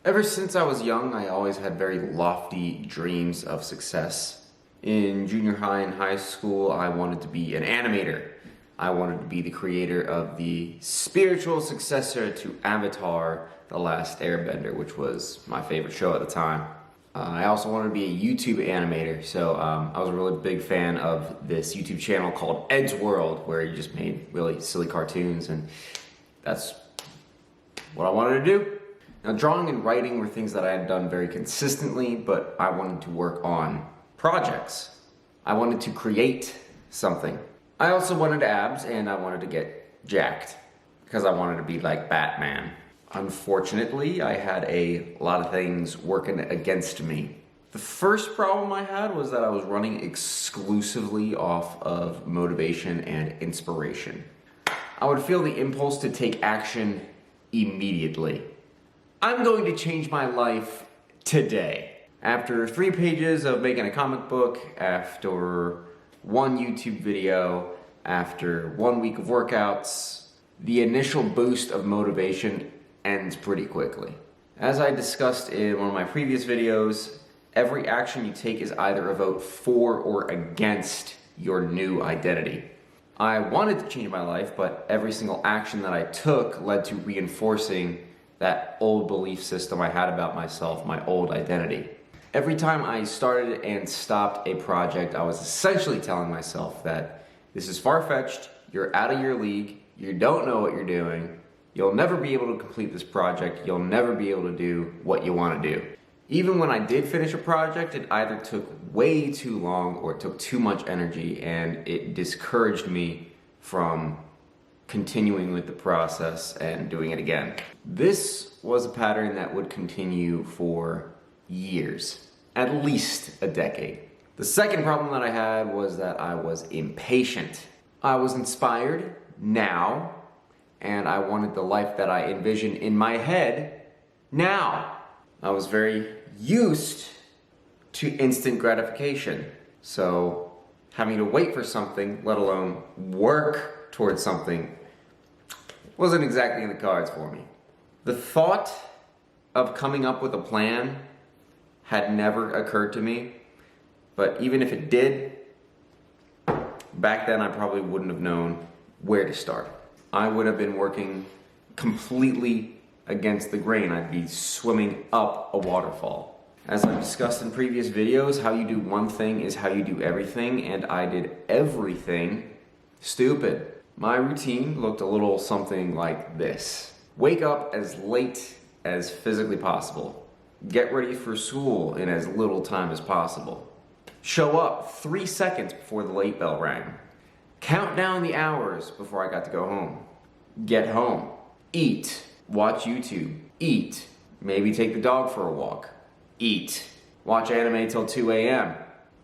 Ever since I was young, I always had very lofty dreams of success. In junior high and high school, I wanted to be an animator. I wanted to be the creator of the spiritual successor to Avatar: The Last Airbender, which was my favorite show at the time. I also wanted to be a YouTube animator, so I was a really big fan of this YouTube channel called Ed's World, where he just made really silly cartoons, and that's what I wanted to do. Now, drawing and writing were things that I had done very consistently, but I wanted to work on projects. I wanted to create something. I also wanted abs, and I wanted to get jacked because I wanted to be like Batman. Unfortunately, I had a lot of things working against me. The first problem I had was that I was running exclusively off of motivation and inspiration. I would feel the impulse to take action immediately. I'm going to change my life today. After 3 pages of making a comic book, after 1 YouTube video, after 1 week of workouts, the initial boost of motivation ends pretty quickly. As I discussed in one of my previous videos, every action you take is either a vote for or against your new identity. I wanted to change my life, but every single action that I took led to reinforcing that old belief system I had about myself, my old identity. Every time I started and stopped a project, I was essentially telling myself that this is far-fetched, you're out of your league, you don't know what you're doing, you'll never be able to complete this project, you'll never be able to do what you want to do. Even when I did finish a project, it either took way too long or it took too much energy, and it discouraged me from continuing with the process and doing it again. This was a pattern that would continue for years, at least a decade. The second problem that I had was that I was impatient. I was inspired now, and I wanted the life that I envisioned in my head now. I was very used to instant gratification, so having to wait for something, let alone work towards something, wasn't exactly in the cards for me. The thought of coming up with a plan had never occurred to me, but even if it did, back then I probably wouldn't have known where to start. I would have been working completely against the grain. I'd be swimming up a waterfall. As I've discussed in previous videos, how you do one thing is how you do everything, and I did everything stupid. My routine looked a little something like this. Wake up as late as physically possible. Get ready for school in as little time as possible. Show up 3 seconds before the late bell rang. Count down the hours before I got to go home. Get home. Eat. Watch YouTube. Eat. Maybe take the dog for a walk. Eat. Watch anime till 2 a.m.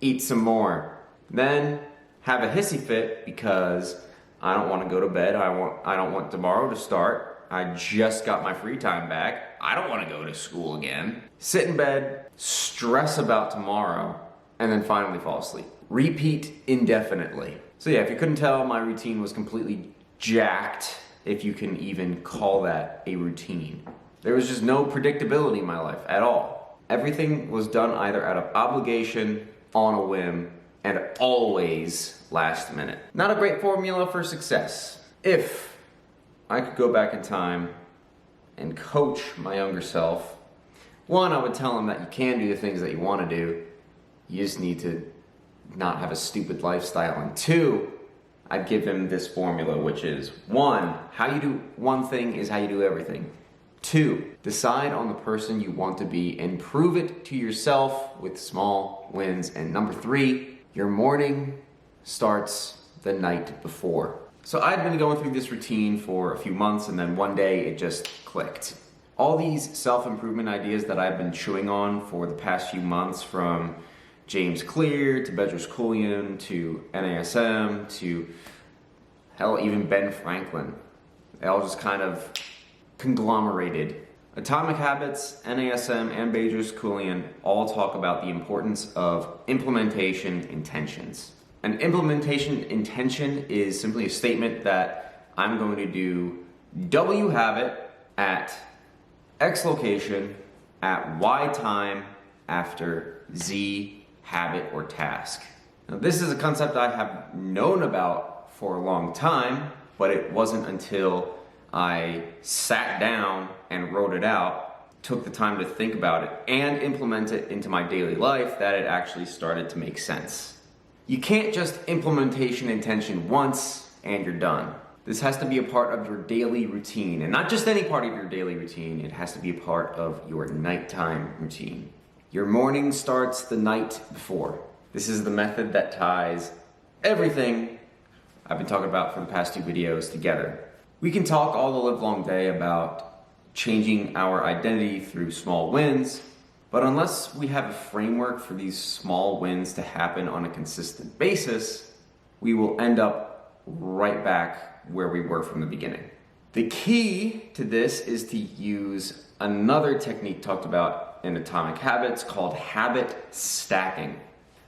Eat some more. Then have a hissy fit because I don't want to go to bed. I don't want tomorrow to start. I just got my free time back. I don't want to go to school again. Sit in bed, stress about tomorrow, and then finally fall asleep. Repeat indefinitely. So yeah, if you couldn't tell, my routine was completely jacked, if you can even call that a routine. There was just no predictability in my life at all. Everything was done either out of obligation, on a whim, and always last minute. Not a great formula for success. If I could go back in time and coach my younger self, one, I would tell him that you can do the things that you want to do. You just need to not have a stupid lifestyle. And 2, I'd give him this formula, which is 1, how you do one thing is how you do everything. 2, decide on the person you want to be and prove it to yourself with small wins. And number 3, your morning starts the night before. So I'd been going through this routine for a few months, and then one day it just clicked. All these self-improvement ideas that I've been chewing on for the past few months, from James Clear to Bedros Keuilian to NASM to hell, even Ben Franklin, they all just kind of conglomerated. Atomic Habits, NASM, and Bedros Keuilian all talk about the importance of implementation intentions. An implementation intention is simply a statement that I'm going to do W habit at X location at Y time after Z habit or task. Now, this is a concept I have known about for a long time, but it wasn't until I sat down and wrote it out, took the time to think about it, and implement it into my daily life that it actually started to make sense. You can't just implementation intention once and you're done. This has to be a part of your daily routine, and not just any part of your daily routine, it has to be a part of your nighttime routine. Your morning starts the night before. This is the method that ties everything I've been talking about for the past 2 videos together. We can talk all the livelong day about changing our identity through small wins, but unless we have a framework for these small wins to happen on a consistent basis, we will end up right back where we were from the beginning. The key to this is to use another technique talked about in Atomic Habits called habit stacking.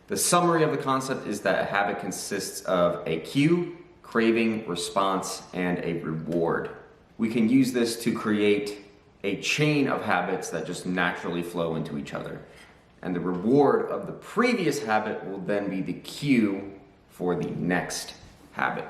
The summary of the concept is that a habit consists of a cue, craving, response, and a reward. We can use this to create a chain of habits that just naturally flow into each other. And the reward of the previous habit will then be the cue for the next habit.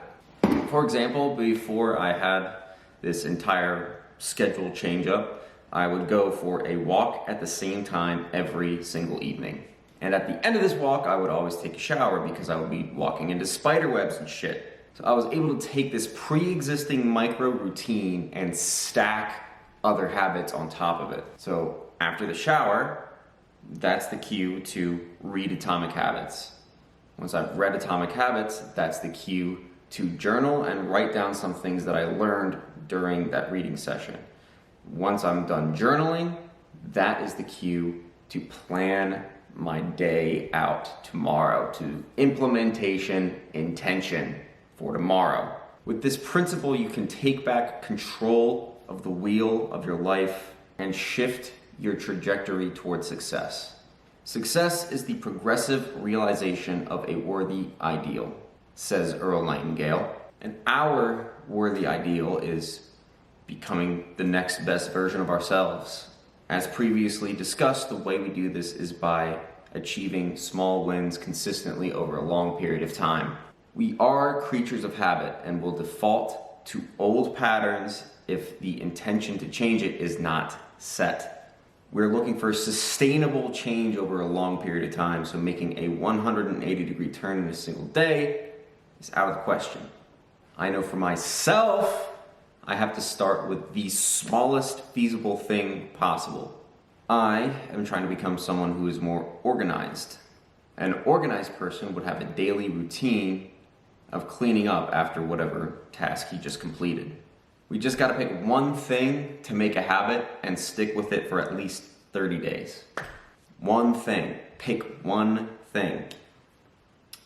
For example, before I had this entire schedule change up, I would go for a walk at the same time every single evening. And at the end of this walk, I would always take a shower because I would be walking into spider webs and shit. So I was able to take this pre-existing micro routine and stack other habits on top of it. So after the shower, that's the cue to read Atomic Habits. Once I've read Atomic Habits, that's the cue to journal and write down some things that I learned during that reading session. Once I'm done journaling, that is the cue to plan my day out tomorrow, to implementation intention for tomorrow. With this principle, you can take back control of the wheel of your life and shift your trajectory toward success. Success is the progressive realization of a worthy ideal, says Earl Nightingale. And our worthy ideal is becoming the next best version of ourselves. As previously discussed, the way we do this is by achieving small wins consistently over a long period of time. We are creatures of habit and will default to old patterns if the intention to change it is not set. We're looking for sustainable change over a long period of time, so making a 180-degree turn in a single day is out of the question. I know for myself, I have to start with the smallest feasible thing possible. I am trying to become someone who is more organized. An organized person would have a daily routine of cleaning up after whatever task he just completed. We just gotta pick one thing to make a habit and stick with it for at least 30 days. One thing. Pick one thing.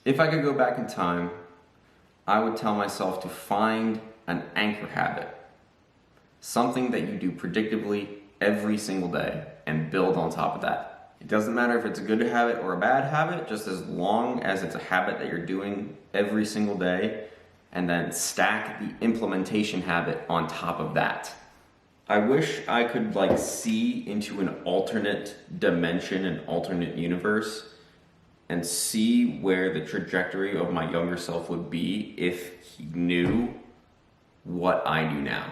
If I could go back in time, I would tell myself to find an anchor habit. Something that you do predictably every single day and build on top of that. It doesn't matter if it's a good habit or a bad habit, just as long as it's a habit that you're doing every single day, and then stack the implementation habit on top of that. I wish I could see into an alternate dimension, an alternate universe, and see where the trajectory of my younger self would be if he knew what I do now.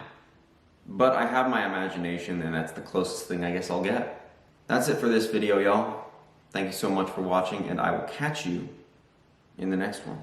But I have my imagination, and that's the closest thing I guess I'll get. That's it for this video, y'all. Thank you so much for watching, and I will catch you in the next one.